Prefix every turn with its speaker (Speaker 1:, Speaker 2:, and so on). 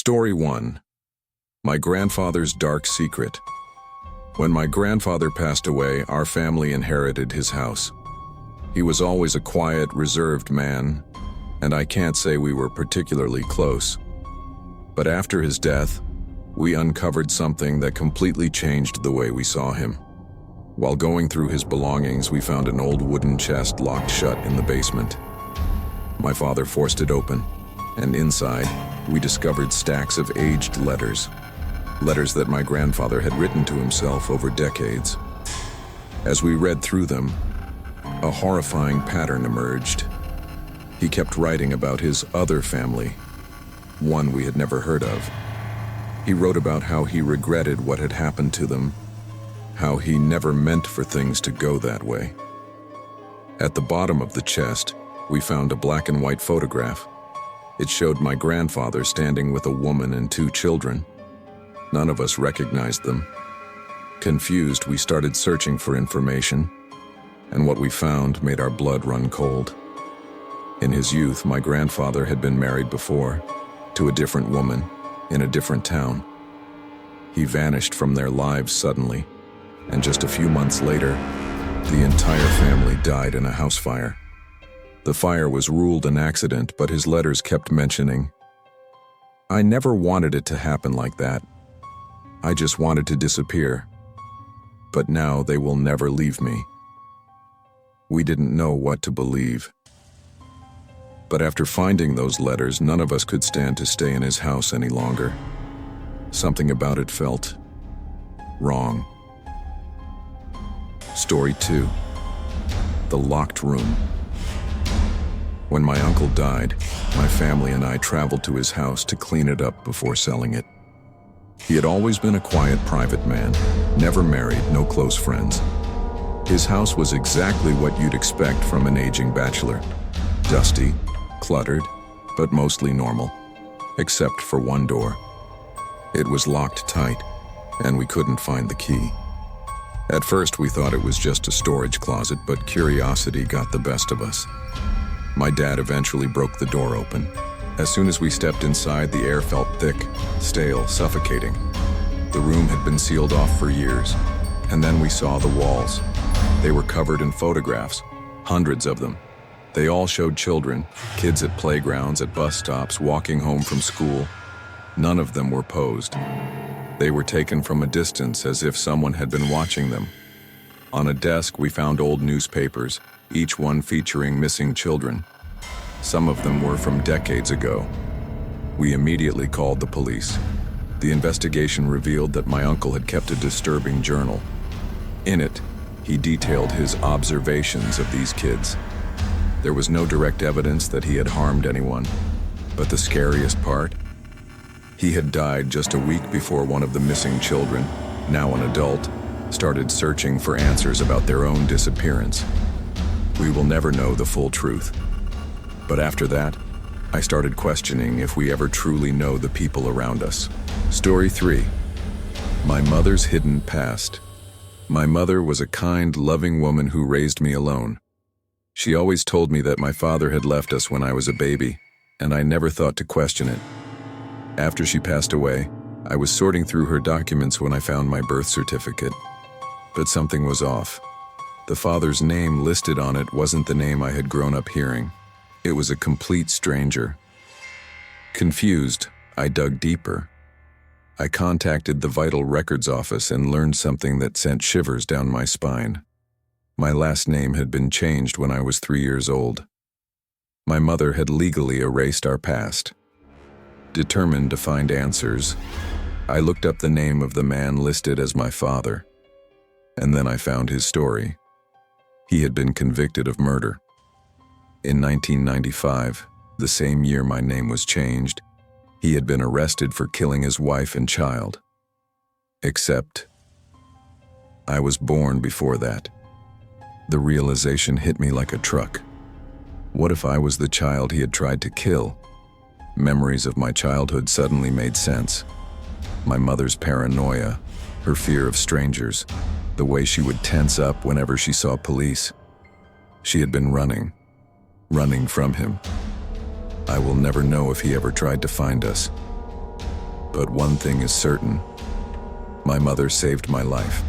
Speaker 1: Story 1. My grandfather's dark secret. When my grandfather passed away, our family inherited his house. He was always a quiet, reserved man, and I can't say we were particularly close. But after his death, we uncovered something that completely changed the way we saw him. While going through his belongings, we found an old wooden chest locked shut in the basement. My father forced it open, and inside, we discovered stacks of aged letters that my grandfather had written to himself over decades. As we read through them, a horrifying pattern emerged. He kept writing about his other family, one we had never heard of. He wrote about how he regretted what had happened to them, how he never meant for things to go that way. At the bottom of the chest, we found a black and white photograph. It showed my grandfather standing with a woman and 2 children. None of us recognized them. Confused, we started searching for information, and what we found made our blood run cold. In his youth, my grandfather had been married before, to a different woman, in a different town. He vanished from their lives suddenly, and just a few months later, the entire family died in a house fire. The fire was ruled an accident, but his letters kept mentioning, "I never wanted it to happen like that. I just wanted to disappear. But now they will never leave me." We didn't know what to believe. But after finding those letters, none of us could stand to stay in his house any longer. Something about it felt wrong. Story 2. The Locked Room. When my uncle died, my family and I traveled to his house to clean it up before selling it. He had always been a quiet, private man, never married, no close friends. His house was exactly what you'd expect from an aging bachelor. Dusty, cluttered, but mostly normal, except for one door. It was locked tight, and we couldn't find the key. At first, we thought it was just a storage closet, but curiosity got the best of us. My dad eventually broke the door open. As soon as we stepped inside, the air felt thick, stale, suffocating. The room had been sealed off for years, and then we saw the walls. They were covered in photographs, hundreds of them. They all showed children, kids at playgrounds, at bus stops, walking home from school. None of them were posed. They were taken from a distance as if someone had been watching them. On a desk, we found old newspapers, each one featuring missing children. Some of them were from decades ago. We immediately called the police. The investigation revealed that my uncle had kept a disturbing journal. In it, he detailed his observations of these kids. There was no direct evidence that he had harmed anyone, but the scariest part? He had died just a week before one of the missing children, now an adult, started searching for answers about their own disappearance. We will never know the full truth. But after that, I started questioning if we ever truly know the people around us. Story 3. My mother's hidden past. My mother was a kind, loving woman who raised me alone. She always told me that my father had left us when I was a baby, and I never thought to question it. After she passed away, I was sorting through her documents when I found my birth certificate. But something was off. The father's name listed on it wasn't the name I had grown up hearing. It was a complete stranger. Confused, I dug deeper. I contacted the Vital Records office and learned something that sent shivers down my spine. My last name had been changed when I was 3 years old. My mother had legally erased our past. Determined to find answers, I looked up the name of the man listed as my father. And then I found his story. He had been convicted of murder. In 1995, the same year my name was changed, he had been arrested for killing his wife and child. Except, I was born before that. The realization hit me like a truck. What if I was the child he had tried to kill? Memories of my childhood suddenly made sense. My mother's paranoia, her fear of strangers, the way she would tense up whenever she saw police. She had been running from him. I will never know if he ever tried to find us. But one thing is certain. My mother saved my life.